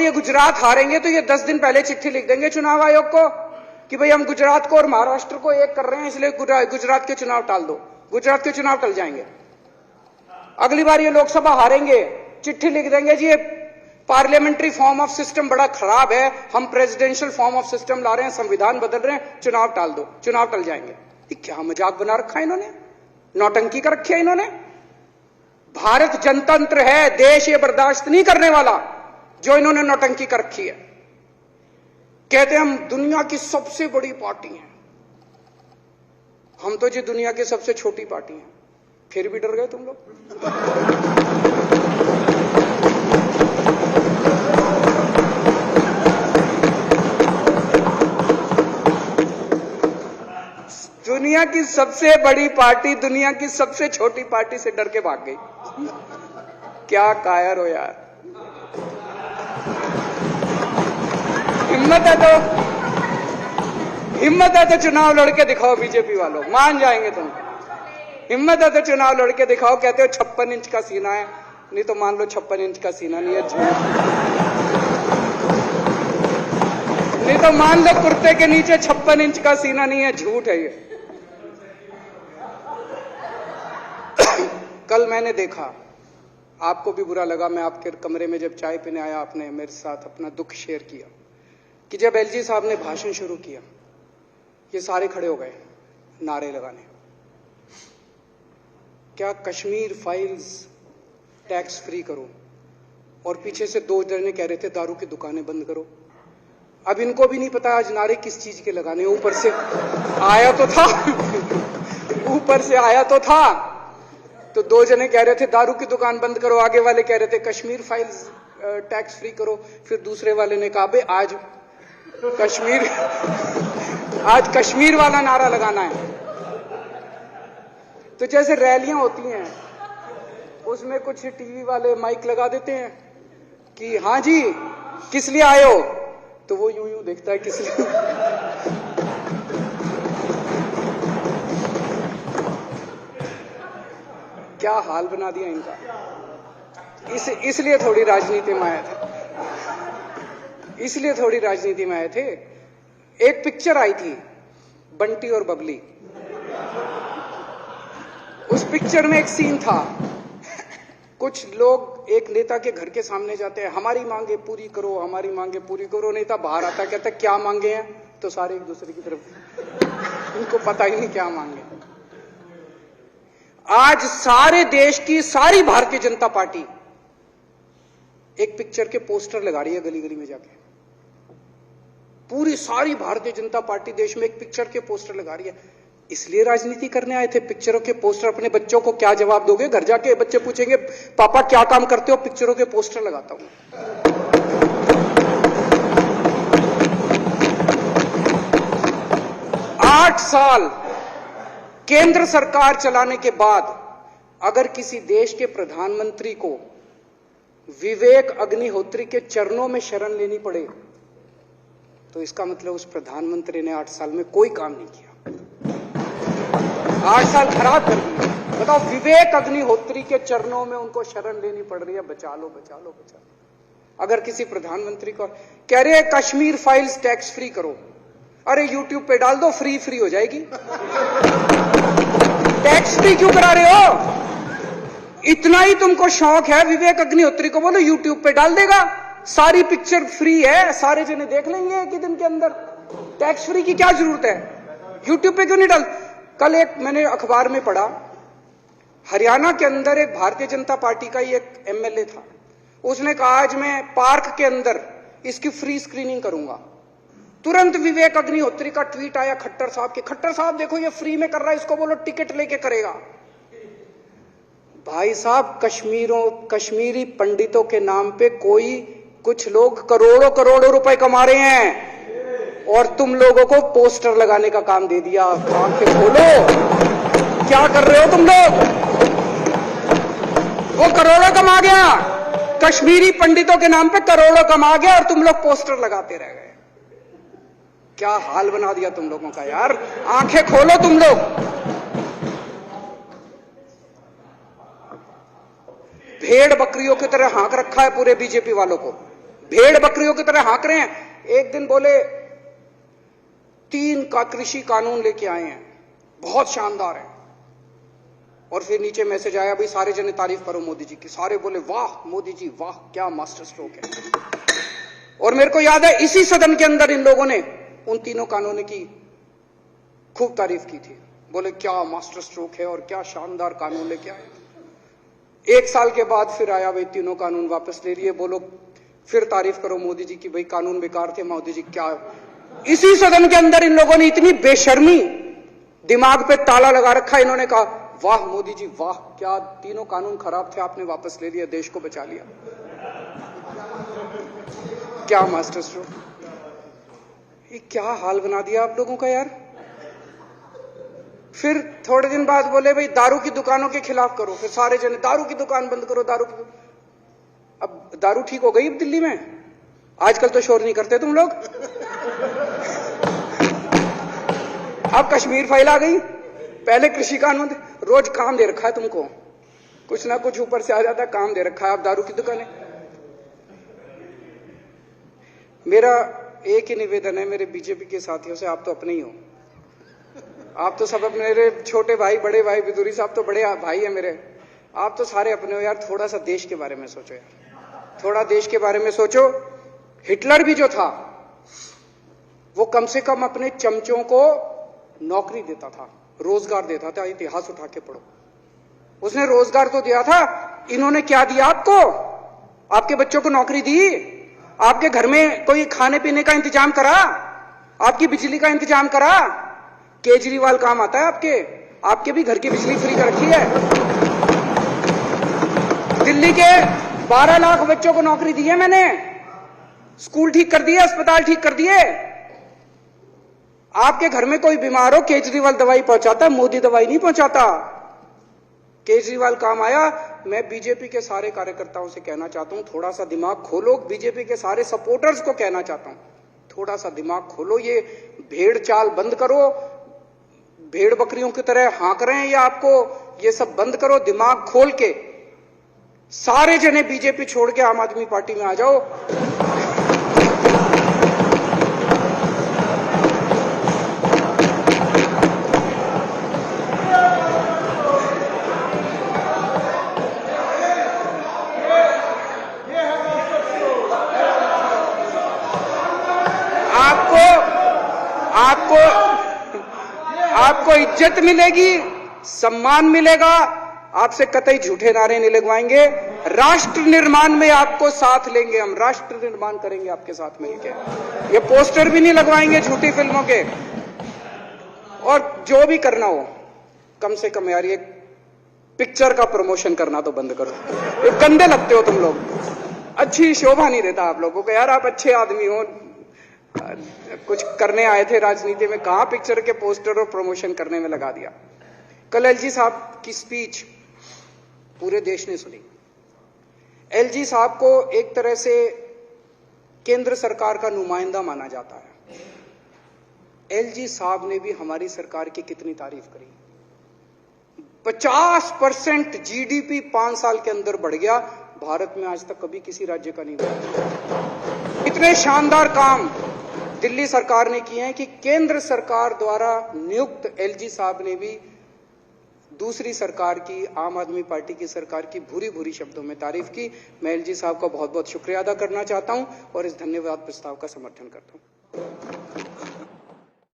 ये गुजरात हारेंगे तो ये 10 दिन पहले चिट्ठी लिख देंगे चुनाव आयोग को कि भाई हम गुजरात को और महाराष्ट्र को एक कर रहे हैं, इसलिए गुजरात के चुनाव टाल दो। गुजरात के चुनाव टल जाएंगे। अगली बार ये लोकसभा हारेंगे, चिट्ठी लिख देंगे जी ये पार्लियामेंट्री फॉर्म ऑफ सिस्टम बड़ा खराब है, हम प्रेसिडेंशियल फॉर्म ऑफ सिस्टम ला रहे हैं, संविधान बदल रहे हैं, चुनाव टाल दो, चुनाव टल जाएंगे। ये क्या मजाक बना रखा है इन्होंने, नौटंकी कर रखी है इन्होंने। भारत जनतंत्र है, देश ये बर्दाश्त नहीं करने वाला जो इन्होंने नौटंकी कर रखी है। कहते हैं हम दुनिया की सबसे बड़ी पार्टी हैं, हम तो जी दुनिया की सबसे छोटी पार्टी हैं, फिर भी डर गए तुम लोग। दुनिया की सबसे बड़ी पार्टी दुनिया की सबसे छोटी पार्टी से डर के भाग गई। क्या कायर हो यार, हिम्मत है तो चुनाव लड़के दिखाओ बीजेपी वालों, मान जाएंगे तुम। हिम्मत है तो चुनाव लड़के दिखाओ। कहते हो 56 इंच का सीना है, नहीं तो मान लो 56 इंच का सीना नहीं है, झूठ। नहीं तो मान लो कुर्ते के नीचे 56 इंच का सीना नहीं है, झूठ है ये। कल मैंने देखा, आपको भी बुरा लगा, मैं आपके कमरे में जब चाय पीने आया, आपने मेरे साथ अपना दुख शेयर किया कि जब एलजी साहब ने भाषण शुरू किया, ये सारे खड़े हो गए नारे लगाने। क्या कश्मीर फाइल्स टैक्स फ्री करो, और पीछे से 2 जने कह रहे थे दारू की दुकानें बंद करो। अब इनको भी नहीं पता आज नारे किस चीज के लगाने। ऊपर से आया तो था ऊपर से आया तो था, तो 2 जने कह रहे थे दारू की दुकान बंद करो, आगे वाले कह रहे थे कश्मीर फाइल्स टैक्स फ्री करो, फिर दूसरे वाले ने कहा बे आज कश्मीर वाला नारा लगाना है। तो जैसे रैलियां होती हैं उसमें कुछ टीवी वाले माइक लगा देते हैं कि हाँ जी किस लिए आए हो, तो वो यूं यूं देखता है किस लिए। क्या हाल बना दिया इनका। इसलिए थोड़ी राजनीति में आए थे, इसलिए थोड़ी राजनीति में आए थे। एक पिक्चर आई थी बंटी और बबली, उस पिक्चर में एक सीन था, कुछ लोग एक नेता के घर के सामने जाते हैं, हमारी मांगे पूरी करो, हमारी मांगे पूरी करो। नेता बाहर आता है, कहता है क्या मांगे हैं, तो सारे एक दूसरे की तरफ, इनको पता ही नहीं क्या मांगे। आज सारे देश की सारी भारतीय जनता पार्टी एक पिक्चर के पोस्टर लगा रही है गली गली में जाके। पूरी सारी भारतीय जनता पार्टी देश में एक पिक्चर के पोस्टर लगा रही है। इसलिए राजनीति करने आए थे। पिक्चरों के पोस्टर, अपने बच्चों को क्या जवाब दोगे? घर जाके बच्चे पूछेंगे पापा क्या काम करते हो? पिक्चरों के पोस्टर लगाता हूं। 8 साल केंद्र सरकार चलाने के बाद अगर किसी देश के प्रधानमंत्री को विवेक अग्निहोत्री के चरणों में शरण लेनी पड़े तो इसका मतलब उस प्रधानमंत्री ने 8 साल में कोई काम नहीं किया। 8 साल खराब कर दिए। बताओ, विवेक अग्निहोत्री के चरणों में उनको शरण लेनी पड़ रही है, बचा लो बचा लो बचा लो। अगर किसी प्रधानमंत्री को कह रहे हैं कश्मीर फाइल्स टैक्स फ्री करो, अरे यूट्यूब पे डाल दो, फ्री फ्री हो जाएगी। टैक्स फ्री क्यों करा रहे हो? इतना ही तुमको शौक है, विवेक अग्निहोत्री को बोलो यूट्यूब पे डाल देगा, सारी पिक्चर फ्री है, सारे जने देख लेंगे एक ही दिन के अंदर। टैक्स फ्री की क्या जरूरत है? यूट्यूब पे क्यों नहीं डाल? कल एक मैंने अखबार में पढ़ा, हरियाणा के अंदर एक भारतीय जनता पार्टी का ही एक एमएलए था, उसने कहा आज मैं पार्क के अंदर इसकी फ्री स्क्रीनिंग करूंगा। तुरंत विवेक अग्निहोत्री का ट्वीट आया खट्टर साहब के, खट्टर साहब देखो ये फ्री में कर रहा है, इसको बोलो टिकट लेके करेगा। भाई साहब, कश्मीरी पंडितों के नाम पे कुछ लोग करोड़ों करोड़ों रुपए कमा रहे हैं और तुम लोगों को पोस्टर लगाने का काम दे दिया। आंखें खोलो, क्या कर रहे हो तुम लोग? वो करोड़ों कमा गया, कश्मीरी पंडितों के नाम पे करोड़ों कमा गया और तुम लोग पोस्टर लगाते रह गए। क्या हाल बना दिया तुम लोगों का यार। आंखें खोलो तुम लोग। भेड़ बकरियों की तरह हाँक रखा है पूरे बीजेपी वालों को। भेड़ बकरियों की तरह हाँक रहे हैं। एक दिन बोले 3 का कृषि कानून लेके आए हैं, बहुत शानदार है, और फिर नीचे मैसेज आया, भाई सारे जने तारीफ करो मोदी जी की। सारे बोले वाह मोदी जी वाह, क्या मास्टर स्ट्रोक है। और मेरे को याद है इसी सदन के अंदर इन लोगों ने उन 3 कानूनों की खूब तारीफ की थी, बोले क्या मास्टर स्ट्रोक है और क्या शानदार कानून लेके आए। 1 साल के बाद फिर आया, भाई 3 कानून वापस ले लिए, बोलो फिर तारीफ करो मोदी जी की, भाई कानून बेकार थे मोदी जी। क्या इसी सदन के अंदर इन लोगों ने इतनी बेशर्मी, दिमाग पे ताला लगा रखा, इन्होंने कहा वाह मोदी जी वाह, क्या 3 कानून खराब थे आपने वापस ले लिया, देश को बचा लिया। क्या मास्टर स्ट्रोक, ये क्या हाल बना दिया आप लोगों का यार। फिर थोड़े दिन बाद बोले भाई दारू की दुकानों के खिलाफ करो, फिर सारे जने दारू की दुकान बंद करो, दारू की। अब दारू ठीक हो गई दिल्ली में, आजकल तो शोर नहीं करते तुम लोग। अब कश्मीर फैला गई, पहले कृषि कानून, रोज काम दे रखा है तुमको, कुछ ना कुछ ऊपर से आ जाता है, काम दे रखा है। अब दारू की दुकान है। मेरा एक ही निवेदन है मेरे बीजेपी के साथियों से, आप तो अपने ही हो, आप तो सब अपने, मेरे छोटे भाई बड़े भाई बिदुरी साहब तो बड़े भाई है मेरे, आप तो सारे अपने हो यार। थोड़ा सा देश के बारे में सोचो यार, थोड़ा देश के बारे में सोचो। हिटलर भी जो था वो कम से कम अपने चमचों को नौकरी देता था, रोजगार देता था। इतिहास उठा के पढ़ो, उसने रोजगार तो दिया था। इन्होंने क्या दिया आपको? आपके बच्चों को नौकरी दी, आपके घर में कोई खाने पीने का इंतजाम करा, आपकी बिजली का इंतजाम करा। केजरीवाल काम आता है आपके भी घर की बिजली फ्री कर रखी है। दिल्ली के 12 लाख बच्चों को नौकरी दी है मैंने, स्कूल ठीक कर दिए, अस्पताल ठीक कर दिए। आपके घर में कोई बीमार हो, केजरीवाल दवाई पहुंचाता, मोदी दवाई नहीं पहुंचाता। केजरीवाल काम आया। मैं बीजेपी के सारे कार्यकर्ताओं से कहना चाहता हूं, थोड़ा सा दिमाग खोलो। बीजेपी के सारे सपोर्टर्स को कहना चाहता हूं, थोड़ा सा दिमाग खोलो। ये भेड़ चाल बंद करो, भेड़ बकरियों की तरह हाँक रहे हैं ये आपको, ये सब बंद करो। दिमाग खोल के सारे जने बीजेपी छोड़ के आम आदमी पार्टी में आ जाओ। आपको इज्जत मिलेगी, सम्मान मिलेगा, आपसे कतई झूठे नारे नहीं लगवाएंगे। राष्ट्र निर्माण में आपको साथ लेंगे, हम राष्ट्र निर्माण करेंगे आपके साथ मिलकर। ये पोस्टर भी नहीं लगवाएंगे झूठी फिल्मों के। और जो भी करना हो, कम से कम यार ये पिक्चर का प्रमोशन करना तो बंद करो। ये गंदे लगते हो तुम लोग, अच्छी शोभा नहीं देता आप लोगों को यार। आप अच्छे आदमी हो, कुछ करने आए थे राजनीति में, कहां पिक्चर के पोस्टर और प्रमोशन करने में लगा दिया। कल एलजी साहब की स्पीच पूरे देश ने सुनी। एलजी साहब को एक तरह से केंद्र सरकार का नुमाइंदा माना जाता है। एलजी साहब ने भी हमारी सरकार की कितनी तारीफ करी। 50% जीडीपी 5 साल के अंदर बढ़ गया, भारत में आज तक कभी किसी राज्य का नहीं बढ़ा। इतने शानदार काम दिल्ली सरकार ने किए हैं कि केंद्र सरकार द्वारा नियुक्त एलजी साहब ने भी दूसरी सरकार की, आम आदमी पार्टी की सरकार की भूरी भूरी शब्दों में तारीफ की। मैं एलजी साहब का बहुत बहुत शुक्रिया अदा करना चाहता हूं और इस धन्यवाद प्रस्ताव का समर्थन करता हूं।